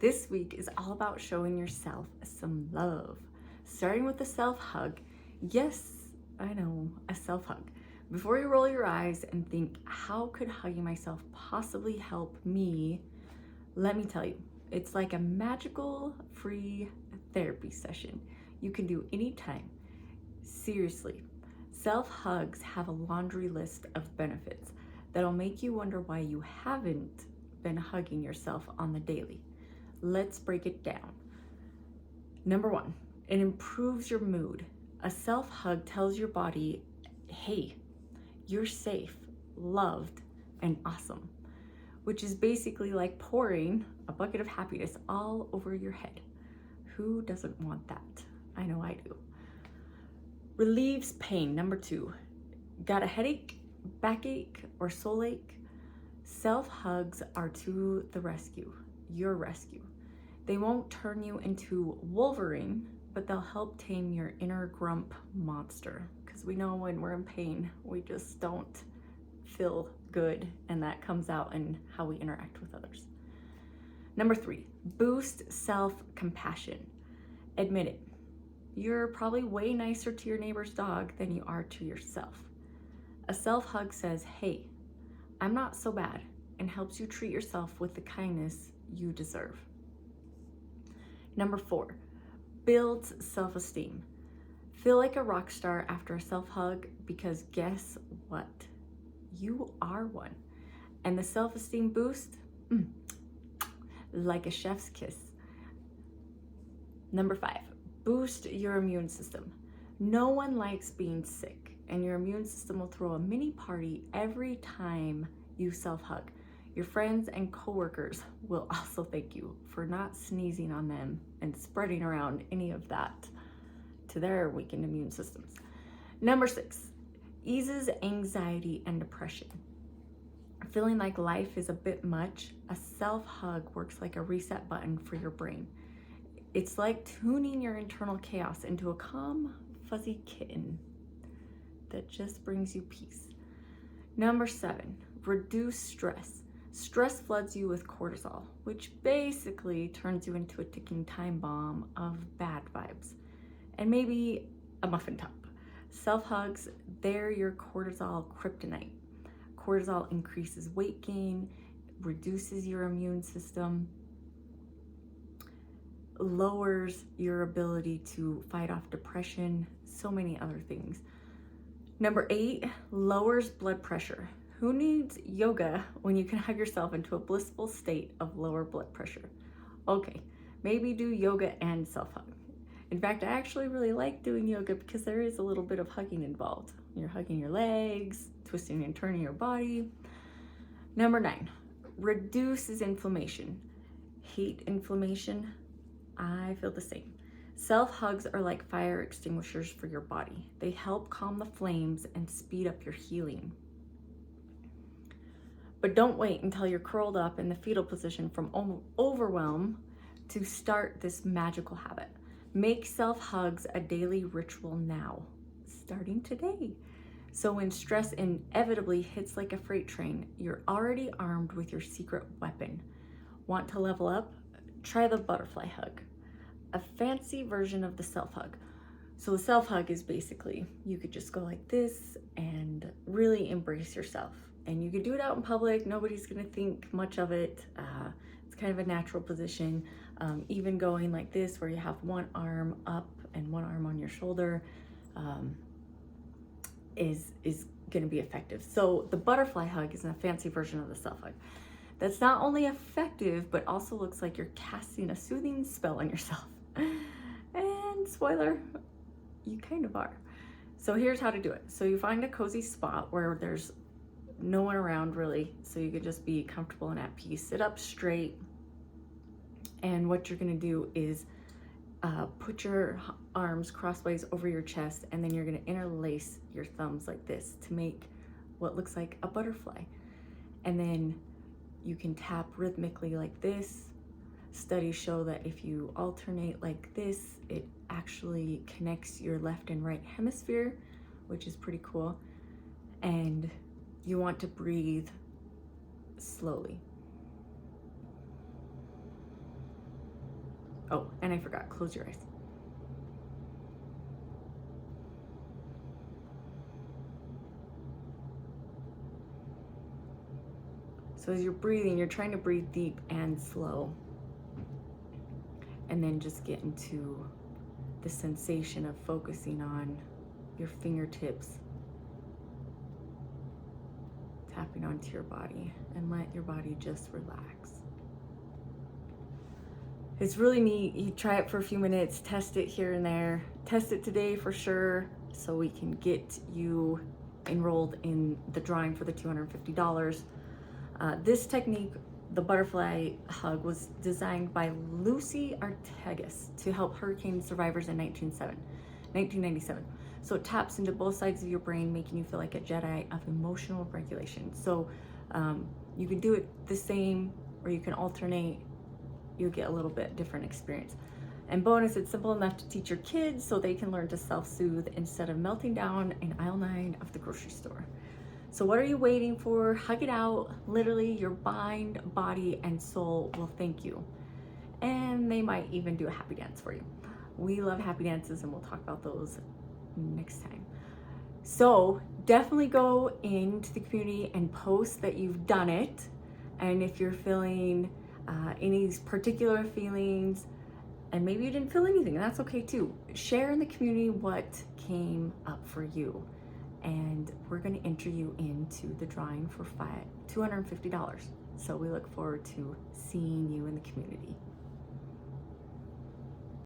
This week is all about showing yourself some love, starting with a self hug. Yes, I know, a self hug. Before you roll your eyes and think, how could hugging myself possibly help me? Let me tell you, it's like a magical free therapy session you can do anytime. Seriously, self hugs have a laundry list of benefits that'll make you wonder why you haven't been hugging yourself on the daily. Let's break it down. Number one, it improves your mood. A self hug tells your body, hey, you're safe, loved, and awesome, which is basically like pouring a bucket of happiness all over your head. Who doesn't want that? I know I do. Relieves pain. Number two, got a headache, backache, or soul ache? Self hugs are to the rescue, your rescue. They won't turn you into Wolverine, but they'll help tame your inner grump monster. Because we know when we're in pain, we just don't feel good, and that comes out in how we interact with others. Number three, boost self-compassion. Admit it, you're probably way nicer to your neighbor's dog than you are to yourself. A self-hug says, hey, I'm not so bad, and helps you treat yourself with the kindness you deserve. Number four, builds self-esteem. Feel like a rock star after a self-hug, because guess what? You are one. And the self-esteem boost, like a chef's kiss. Number five, boost your immune system. No one likes being sick, and your immune system will throw a mini party every time you self-hug. Your friends and coworkers will also thank you for not sneezing on them and spreading around any of that to their weakened immune systems. Number six, eases anxiety and depression. Feeling like life is a bit much, a self-hug works like a reset button for your brain. It's like tuning your internal chaos into a calm, fuzzy kitten that just brings you peace. Number seven, reduce stress. Stress floods you with cortisol, which basically turns you into a ticking time bomb of bad vibes and maybe a muffin top. Self-hugs, they're your cortisol kryptonite. Cortisol increases weight gain, reduces your immune system, lowers your ability to fight off depression, so many other things. Number eight, lowers blood pressure. Who needs yoga when you can hug yourself into a blissful state of lower blood pressure? Okay, maybe do yoga and self-hug. In fact, I actually really like doing yoga because there is a little bit of hugging involved. You're hugging your legs, twisting and turning your body. Number nine, reduces inflammation. Hate inflammation? I feel the same. Self-hugs are like fire extinguishers for your body. They help calm the flames and speed up your healing. But don't wait until you're curled up in the fetal position from overwhelm to start this magical habit. Make self-hugs a daily ritual now, starting today. So when stress inevitably hits like a freight train, you're already armed with your secret weapon. Want to level up? Try the butterfly hug, a fancy version of the self-hug. So the self-hug is basically, you could just go like this and really embrace yourself. And you could do it out in public. Nobody's gonna think much of it. It's kind of a natural position. Even going like this, where you have one arm up and one arm on your shoulder, is gonna be effective. So the butterfly hug is a fancy version of the self-hug. That's not only effective, but also looks like you're casting a soothing spell on yourself. And spoiler, you kind of are. So here's how to do it. So you find a cozy spot where there's no one around really, so you can just be comfortable and at peace. Sit up straight, and what you're gonna do is put your arms crossways over your chest, and then you're gonna interlace your thumbs like this to make what looks like a butterfly. And then you can tap rhythmically like this. Studies show that if you alternate like this, it actually connects your left and right hemisphere, which is pretty cool. And you want to breathe slowly. Oh, and I forgot, close your eyes. So as you're breathing, you're trying to breathe deep and slow. And then just get into the sensation of focusing on your fingertips, tapping onto your body, and let your body just relax. It's really neat. You try it for a few minutes, test it here and there. Test it today for sure so we can get you enrolled in the drawing for the $250. This technique, the butterfly hug, was designed by Lucy Artegas to help hurricane survivors in 1997. So it taps into both sides of your brain, making you feel like a Jedi of emotional regulation. So you can do it the same, or you can alternate. You'll get a little bit different experience. And bonus, it's simple enough to teach your kids so they can learn to self-soothe instead of melting down in aisle 9 of the grocery store. So what are you waiting for? Hug it out. Literally, your mind, body, and soul will thank you. And they might even do a happy dance for you. We love happy dances, and we'll talk about those next time. So definitely go into the community and post that you've done it. And if you're feeling any particular feelings, and maybe you didn't feel anything, that's okay too. Share in the community what came up for you. And we're going to enter you into the drawing for $250. So we look forward to seeing you in the community.